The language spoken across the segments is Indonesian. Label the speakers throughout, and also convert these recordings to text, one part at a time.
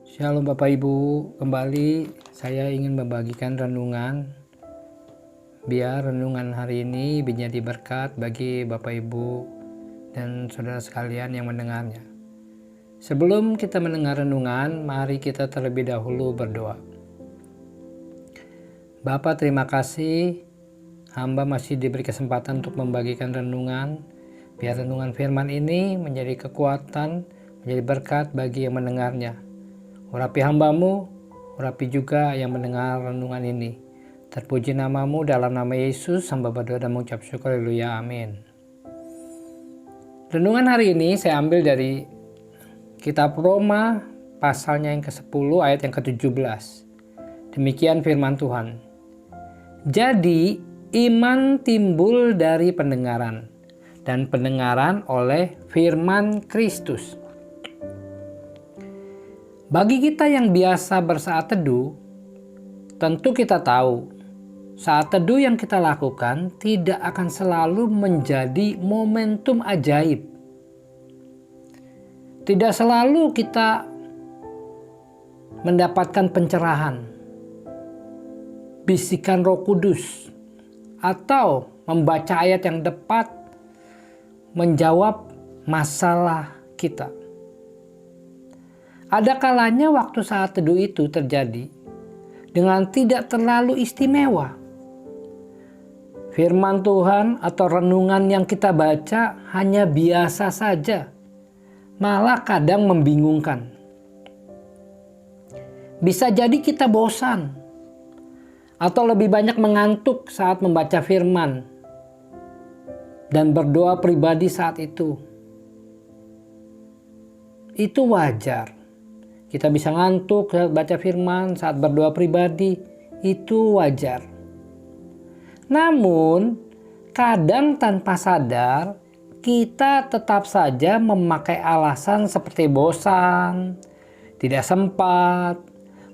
Speaker 1: Shalom Bapak Ibu, kembali saya ingin membagikan renungan. Biar renungan hari ini menjadi berkat bagi Bapak Ibu dan saudara sekalian yang mendengarnya. Sebelum kita mendengar renungan, mari kita terlebih dahulu berdoa. Bapa, terima kasih hamba masih diberi kesempatan untuk membagikan renungan. Biar renungan firman ini menjadi kekuatan, menjadi berkat bagi yang mendengarnya. Urapi hambamu, urapi juga yang mendengar renungan ini. Terpuji namamu, dalam nama Yesus hamba berdoa dan mengucap syukur, haleluya, amin. Renungan hari ini saya ambil dari kitab Roma pasalnya yang ke-10 ayat yang ke-17. Demikian firman Tuhan. Jadi iman timbul dari pendengaran, dan pendengaran oleh firman Kristus. Bagi kita yang biasa bersaat teduh, tentu kita tahu saat teduh yang kita lakukan tidak akan selalu menjadi momentum ajaib. Tidak selalu kita mendapatkan pencerahan, bisikan Roh Kudus, atau membaca ayat yang tepat menjawab masalah kita. Ada kalanya waktu saat teduh itu terjadi dengan tidak terlalu istimewa. Firman Tuhan atau renungan yang kita baca hanya biasa saja, malah kadang membingungkan. Bisa jadi kita bosan atau lebih banyak mengantuk saat membaca firman dan berdoa pribadi saat itu. Itu wajar. Kita bisa ngantuk saat baca firman, saat berdoa pribadi, itu wajar. Namun, kadang tanpa sadar, kita tetap saja memakai alasan seperti bosan, tidak sempat,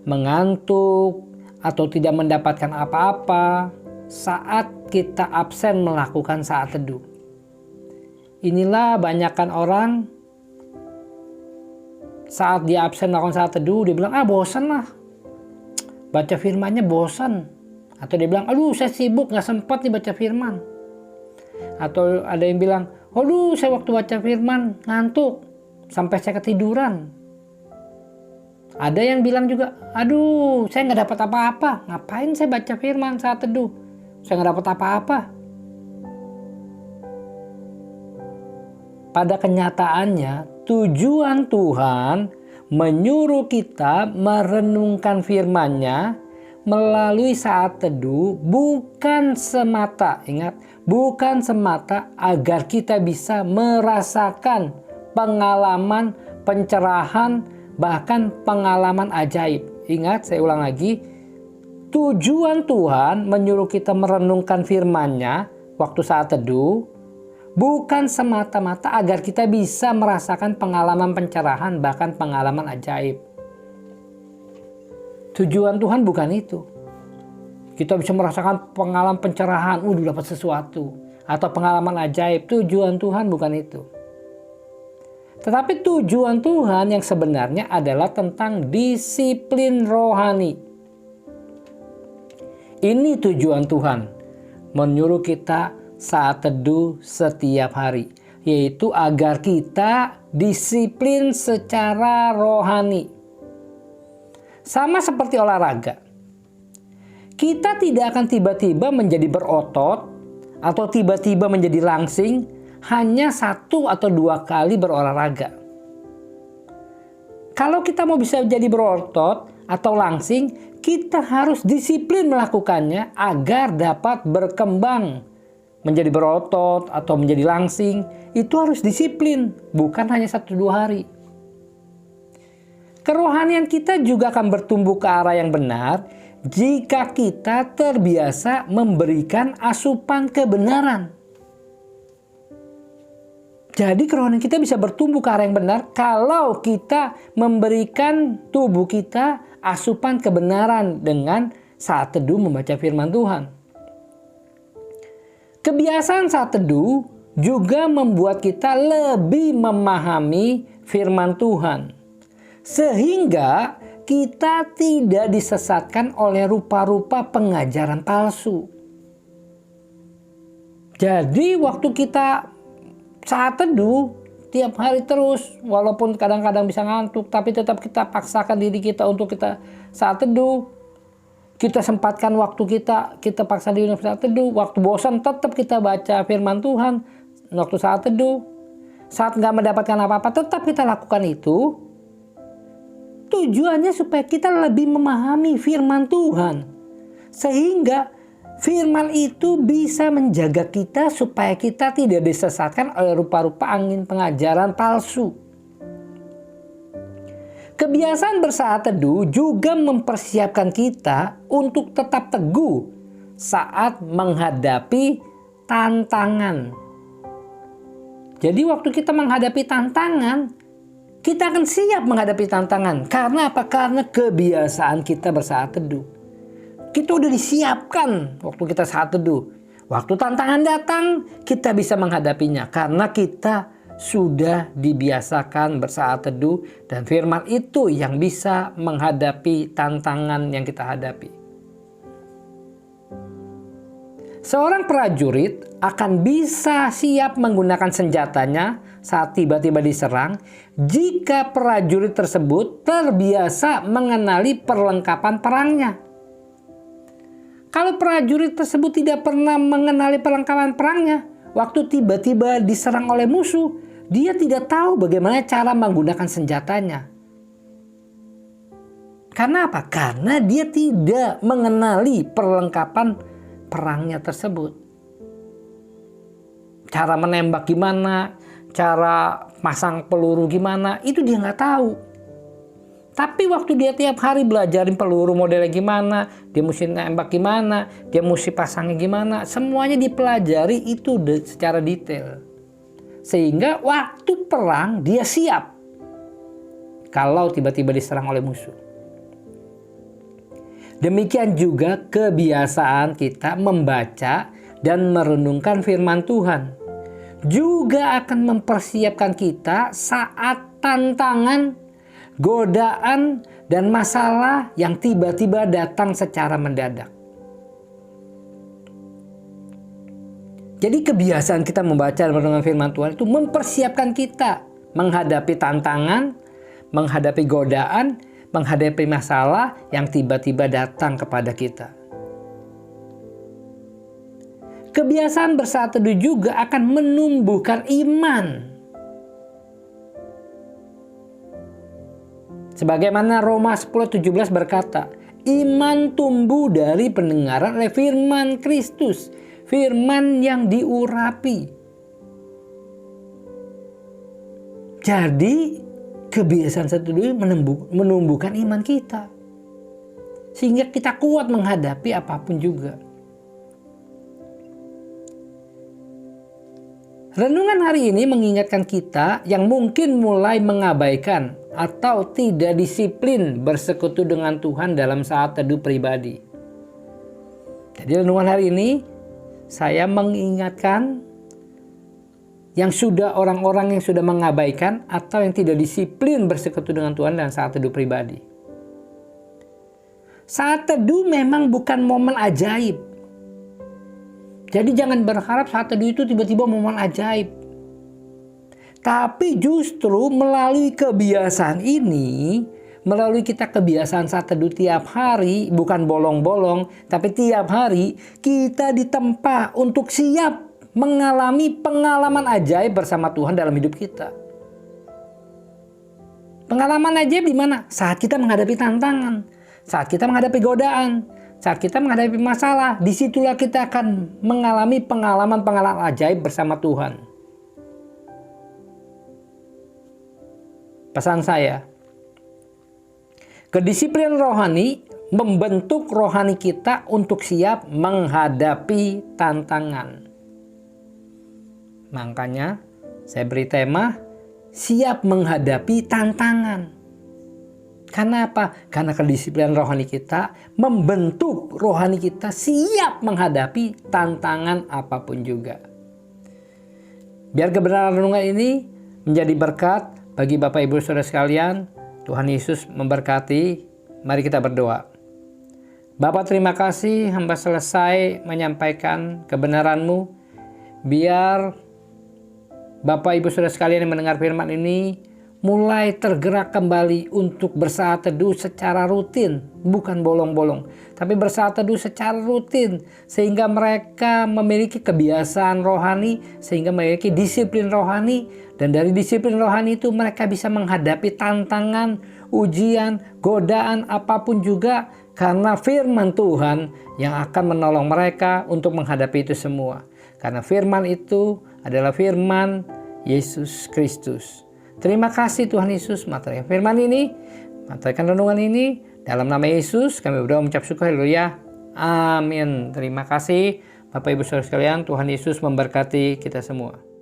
Speaker 1: mengantuk, atau tidak mendapatkan apa-apa saat kita absen melakukan saat teduh. Inilah banyakkan orang saat dia absen melakukan saat teduh, dia bilang, bosan lah. Baca firmannya bosan. Atau dia bilang, aduh saya sibuk, gak sempat nih baca firman. Atau ada yang bilang, aduh saya waktu baca firman ngantuk, sampai saya ketiduran. Ada yang bilang juga, aduh saya gak dapat apa-apa. Ngapain saya baca firman saat teduh? Saya gak dapat apa-apa. Pada kenyataannya, tujuan Tuhan menyuruh kita merenungkan firman-Nya melalui saat teduh bukan semata, ingat, bukan semata agar kita bisa merasakan pengalaman pencerahan, bahkan pengalaman ajaib. Ingat, saya ulang lagi, tujuan Tuhan menyuruh kita merenungkan firman-Nya waktu saat teduh bukan semata-mata agar kita bisa merasakan pengalaman pencerahan, bahkan pengalaman ajaib. Tujuan Tuhan bukan itu. Kita bisa merasakan pengalaman pencerahan, dapat sesuatu. Atau pengalaman ajaib. Tujuan Tuhan bukan itu. Tetapi tujuan Tuhan yang sebenarnya adalah tentang disiplin rohani. Ini tujuan Tuhan. Menyuruh kita saat teduh setiap hari, yaitu agar kita disiplin secara rohani. Sama seperti olahraga, kita tidak akan tiba-tiba menjadi berotot atau tiba-tiba menjadi langsing hanya 1 atau 2 kali berolahraga. Kalau kita mau bisa jadi berotot atau langsing, kita harus disiplin melakukannya agar dapat berkembang. Menjadi berotot atau menjadi langsing, itu harus disiplin, bukan hanya 1-2 hari. Kerohanian kita juga akan bertumbuh ke arah yang benar jika kita terbiasa memberikan asupan kebenaran. Jadi kerohanian kita bisa bertumbuh ke arah yang benar kalau kita memberikan tubuh kita asupan kebenaran dengan saat teduh membaca firman Tuhan. Kebiasaan saat teduh juga membuat kita lebih memahami firman Tuhan. Sehingga kita tidak disesatkan oleh rupa-rupa pengajaran palsu. Jadi waktu kita saat teduh tiap hari terus, walaupun kadang-kadang bisa ngantuk, tapi tetap kita paksakan diri kita untuk kita saat teduh. Kita sempatkan waktu kita paksa diri untuk saat teduh. Waktu bosan tetap kita baca firman Tuhan. Waktu saat teduh, saat nggak mendapatkan apa-apa, tetap kita lakukan itu. Tujuannya supaya kita lebih memahami firman Tuhan. Sehingga firman itu bisa menjaga kita supaya kita tidak disesatkan oleh rupa-rupa angin pengajaran palsu. Kebiasaan bersaat teduh juga mempersiapkan kita untuk tetap teguh saat menghadapi tantangan. Jadi waktu kita menghadapi tantangan, kita akan siap menghadapi tantangan. Karena apa? Karena kebiasaan kita bersaat teduh. Kita udah disiapkan waktu kita saat teduh. Waktu tantangan datang, kita bisa menghadapinya. Karena kita sudah dibiasakan bersaat teduh. Dan firman itu yang bisa menghadapi tantangan yang kita hadapi. Seorang prajurit akan bisa siap menggunakan senjatanya saat tiba-tiba diserang jika prajurit tersebut terbiasa mengenali perlengkapan perangnya. Kalau prajurit tersebut tidak pernah mengenali perlengkapan perangnya, waktu tiba-tiba diserang oleh musuh, dia tidak tahu bagaimana cara menggunakan senjatanya. Karena apa? Karena dia tidak mengenali perlengkapan perangnya tersebut. Cara menembak gimana, cara pasang peluru gimana, itu dia nggak tahu. Tapi waktu dia tiap hari belajarin peluru modelnya gimana, dia mesti nembak gimana, dia mesti pasangnya gimana, semuanya dipelajari itu secara detail. Sehingga waktu perang dia siap kalau tiba-tiba diserang oleh musuh. Demikian juga kebiasaan kita membaca dan merenungkan firman Tuhan juga akan mempersiapkan kita saat tantangan, godaan, dan masalah yang tiba-tiba datang secara mendadak. Jadi kebiasaan kita membaca dan merenungkan firman Tuhan itu mempersiapkan kita menghadapi tantangan, menghadapi godaan, menghadapi masalah yang tiba-tiba datang kepada kita. Kebiasaan bersaat teduh juga akan menumbuhkan iman. Sebagaimana Roma 10:17 berkata, iman tumbuh dari pendengaran oleh firman Kristus, firman yang diurapi. Jadi kebiasaan saat teduh menumbuhkan iman kita. Sehingga kita kuat menghadapi apapun juga. Renungan hari ini mengingatkan kita yang mungkin mulai mengabaikan atau tidak disiplin bersekutu dengan Tuhan dalam saat teduh pribadi. Jadi renungan hari ini saya mengingatkan yang sudah orang-orang yang sudah mengabaikan atau yang tidak disiplin bersekutu dengan Tuhan dalam saat teduh pribadi. Saat teduh memang bukan momen ajaib. Jadi jangan berharap saat teduh itu tiba-tiba momen ajaib. Tapi justru melalui kebiasaan ini, melalui kita kebiasaan saat teduh tiap hari, bukan bolong-bolong, tapi tiap hari kita ditempa untuk siap mengalami pengalaman ajaib bersama Tuhan dalam hidup kita. Pengalaman ajaib di mana? Saat kita menghadapi tantangan, saat kita menghadapi godaan, saat kita menghadapi masalah, disitulah kita akan mengalami pengalaman-pengalaman ajaib bersama Tuhan. Pesan saya, kedisiplinan rohani membentuk rohani kita untuk siap menghadapi tantangan. Makanya saya beri tema, siap menghadapi tantangan. Karena apa? Karena kedisiplinan rohani kita membentuk rohani kita siap menghadapi tantangan apapun juga. Biar kebenaran renungan ini menjadi berkat bagi Bapak Ibu Saudara sekalian, Tuhan Yesus memberkati. Mari kita berdoa. Bapa, terima kasih hamba selesai menyampaikan kebenaran-Mu. Biar Bapak Ibu Saudara sekalian yang mendengar firman ini mulai tergerak kembali untuk bersaat teduh secara rutin, bukan bolong-bolong, tapi bersaat teduh secara rutin, sehingga mereka memiliki kebiasaan rohani, sehingga memiliki disiplin rohani, dan dari disiplin rohani itu mereka bisa menghadapi tantangan, ujian, godaan, apapun juga, karena firman Tuhan yang akan menolong mereka untuk menghadapi itu semua. Karena firman itu adalah firman Yesus Kristus. Terima kasih Tuhan Yesus, materi firman ini, materi renungan ini, dalam nama Yesus kami berdoa mengucap syukur, haleluya, amin. Terima kasih Bapak Ibu Saudara sekalian, Tuhan Yesus memberkati kita semua.